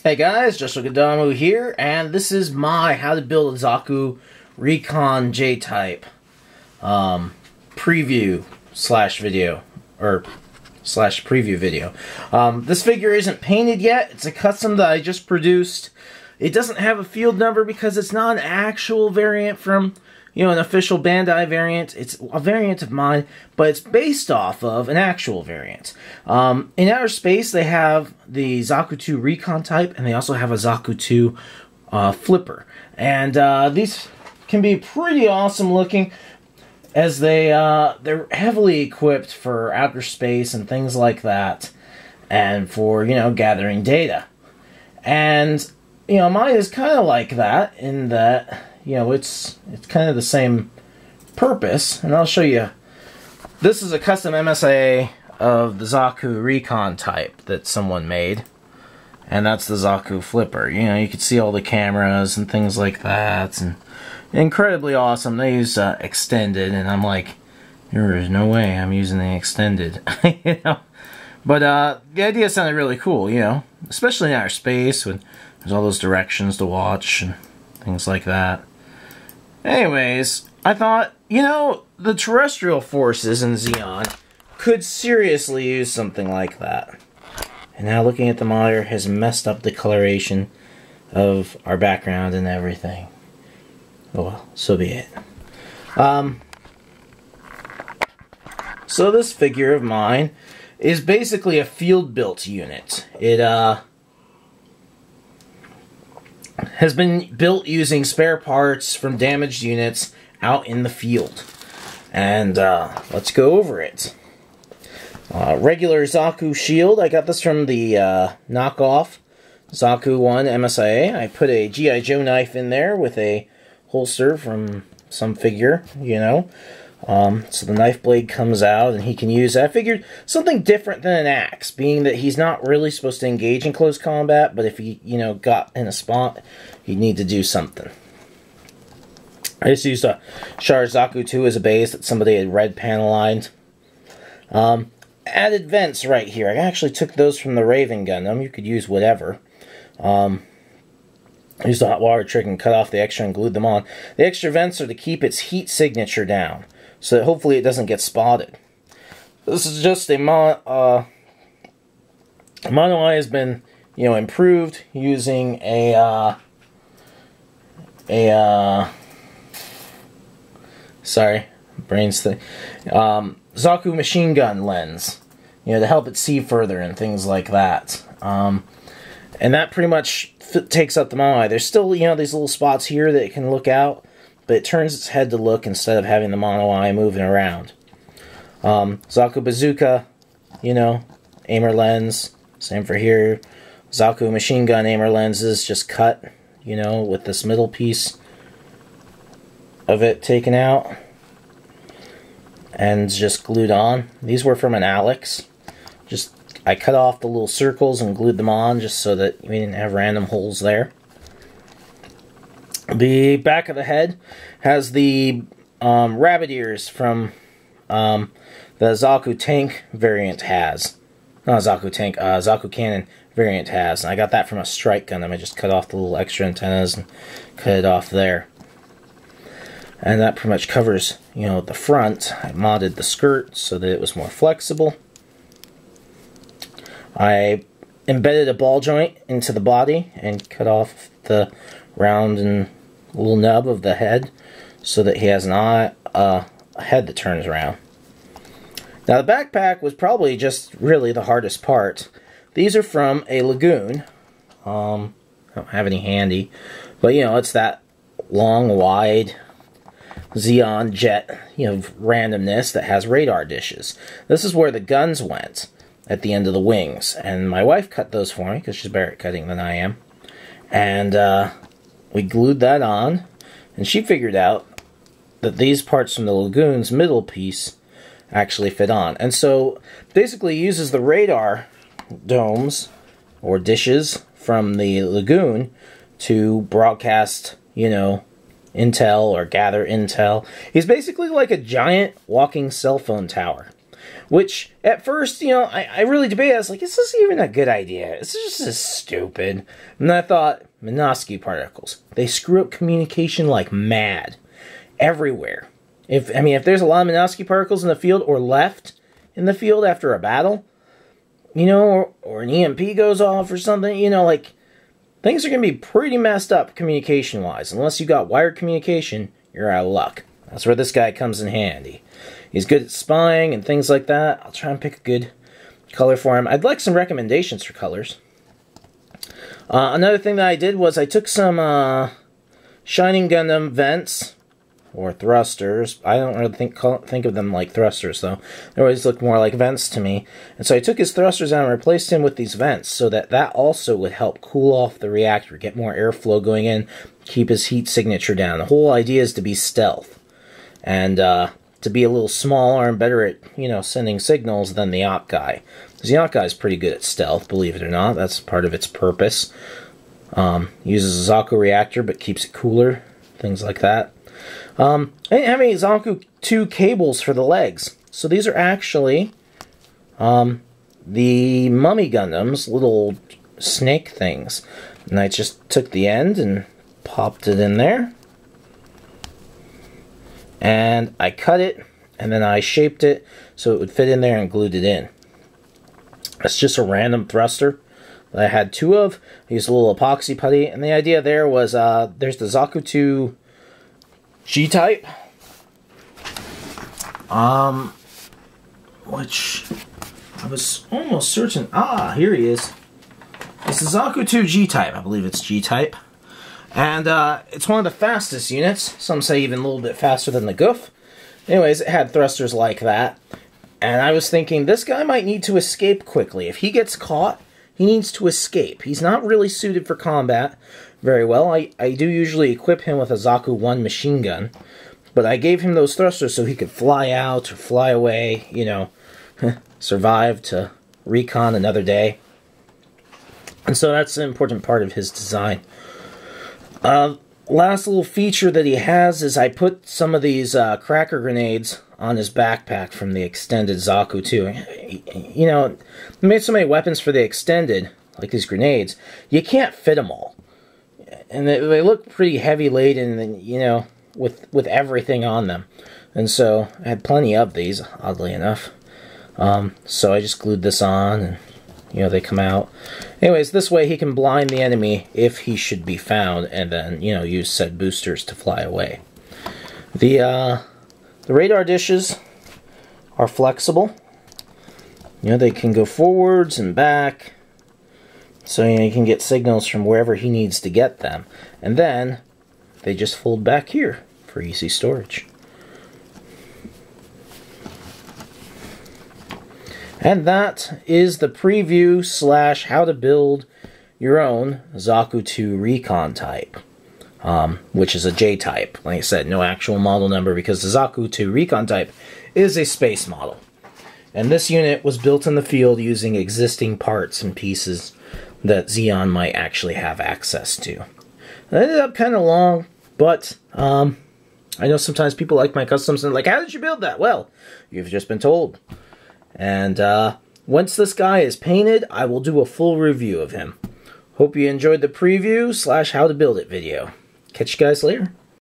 Hey guys, just Gundam here, and this is my how to build a Zaku Recon J-type preview slash video, or slash preview video. This figure isn't painted yet. It's a custom that I just produced. It doesn't have a field number because it's not an actual variant from, you know, an official Bandai variant. It's a variant of mine, but it's based off of an actual variant. In outer space, they have the Zaku 2 Recon type, and they also have a Zaku 2 Flipper. And these can be pretty awesome looking, as they're heavily equipped for outer space and things like that, and for, you know, gathering data. And, you know, mine is kind of like that in that, you know, it's kind of the same purpose, and I'll show you. This is a custom MSA of the Zaku Recon type that someone made, and that's the Zaku Flipper. You know, you can see all the cameras and things like that, and incredibly awesome. They use extended, and I'm like, there is no way I'm using the extended, you know. But the idea sounded really cool, you know, especially in outer space when there's all those directions to watch and things like that. Anyways, I thought, you know, the terrestrial forces in Zeon could seriously use something like that. And now looking at the monitor has messed up the coloration of our background and everything. Oh well, so be it. So this figure of mine is basically a field-built unit. It has been built using spare parts from damaged units out in the field. And let's go over it. Regular Zaku shield. I got this from the knockoff Zaku 1 MSIA. I put a G.I. Joe knife in there with a holster from some figure, you know. So the knife blade comes out and he can use it. I figured something different than an axe, being that he's not really supposed to engage in close combat, but if he, you know, got in a spot, he'd need to do something. I just used a Char Zaku 2 as a base that somebody had red panel lined. Added vents right here. I actually took those from the Raven Gundam. You could use whatever. Used the hot water trick and cut off the extra and glued them on. The extra vents are to keep its heat signature down, so that hopefully it doesn't get spotted. This is just a mono eye has been, you know, improved using a sorry, brain's thing. Zaku machine gun lens, you know, to help it see further and things like that. And that pretty much takes up the mono eye. There's still, you know, these little spots here that it can look out, but it turns its head to look instead of having the mono eye moving around. Zaku bazooka, you know, aimer lens, same for here. Zaku machine gun aimer lenses just cut, you know, with this middle piece of it taken out and just glued on. These were from an Alex. Just I cut off the little circles and glued them on just so that we didn't have random holes there. The back of the head has the rabbit ears from the Zaku tank variant has. Not Zaku tank, Zaku cannon variant has. And I got that from a strike Gundam. I just cut off the little extra antennas and cut it off there. And that pretty much covers, you know, the front. I modded the skirt so that it was more flexible. I embedded a ball joint into the body and cut off the round and little nub of the head so that he has a head that turns around. Now the backpack was probably just really the hardest part. These are from a Lagoon. I don't have any handy, but you know, it's that long, wide Zeon jet, you know, randomness that has radar dishes. This is where the guns went at the end of the wings, and my wife cut those for me because she's better at cutting than I am. And we glued that on, and she figured out that these parts from the Lagoon's middle piece actually fit on. And so basically uses the radar domes or dishes from the Lagoon to broadcast, you know, intel or gather intel. He's basically like a giant walking cell phone tower. Which, at first, you know, I really debated. I was like, is this even a good idea? Is this just stupid? And I thought, Minovsky particles. They screw up communication like mad. Everywhere. If there's a lot of Minovsky particles in the field, or left in the field after a battle, you know, or an EMP goes off or something, you know, like, things are going to be pretty messed up communication-wise. Unless you got wired communication, you're out of luck. That's where this guy comes in handy. He's good at spying and things like that. I'll try and pick a good color for him. I'd like some recommendations for colors. Another thing that I did was I took some Shining Gundam vents, or thrusters. I don't really think of them like thrusters, though. They always look more like vents to me. And so I took his thrusters out and replaced him with these vents, so that also would help cool off the reactor, get more airflow going in, keep his heat signature down. The whole idea is to be stealth, and to be a little smaller and better at, you know, sending signals than the Op guy. Because the Op guy is pretty good at stealth, believe it or not. That's part of its purpose. Uses a Zaku reactor, but keeps it cooler. Things like that. I didn't have any Zaku 2 cables for the legs. So these are actually the Mummy Gundam's little snake things. And I just took the end and popped it in there. And I cut it, and then I shaped it so it would fit in there and glued it in. It's just a random thruster that I had 2 of. I used a little epoxy putty, and the idea there was there's the Zaku 2 G-type, which I was almost certain. Here he is. It's the Zaku 2 G-type. I believe it's G-type. And it's one of the fastest units. Some say even a little bit faster than the Goof. Anyways, it had thrusters like that. And I was thinking, this guy might need to escape quickly. If he gets caught, he needs to escape. He's not really suited for combat very well. I do usually equip him with a Zaku 1 machine gun. But I gave him those thrusters so he could fly out or fly away, you know, survive to Recon another day. And so that's an important part of his design. Last little feature that he has is I put some of these cracker grenades on his backpack from the extended Zaku 2. You know, I made so many weapons for the extended, like these grenades, you can't fit them all. And they look pretty heavy laden, you know, with everything on them. And so I had plenty of these, oddly enough. So I just glued this on, and you know, they come out. Anyways, this way he can blind the enemy if he should be found, and then, you know, use said boosters to fly away. The radar dishes are flexible. You know, they can go forwards and back, so you know, you can get signals from wherever he needs to get them. And then they just fold back here for easy storage. And that is the preview / how to build your own Zaku 2 Recon type, which is a J-type. Like I said, no actual model number because the Zaku 2 Recon type is a space model. And this unit was built in the field using existing parts and pieces that Xeon might actually have access to. It ended up kind of long, but I know sometimes people like my customs and like, how did you build that? Well, you've just been told. And once this guy is painted, I will do a full review of him. Hope you enjoyed the preview / how to build it video. Catch you guys later.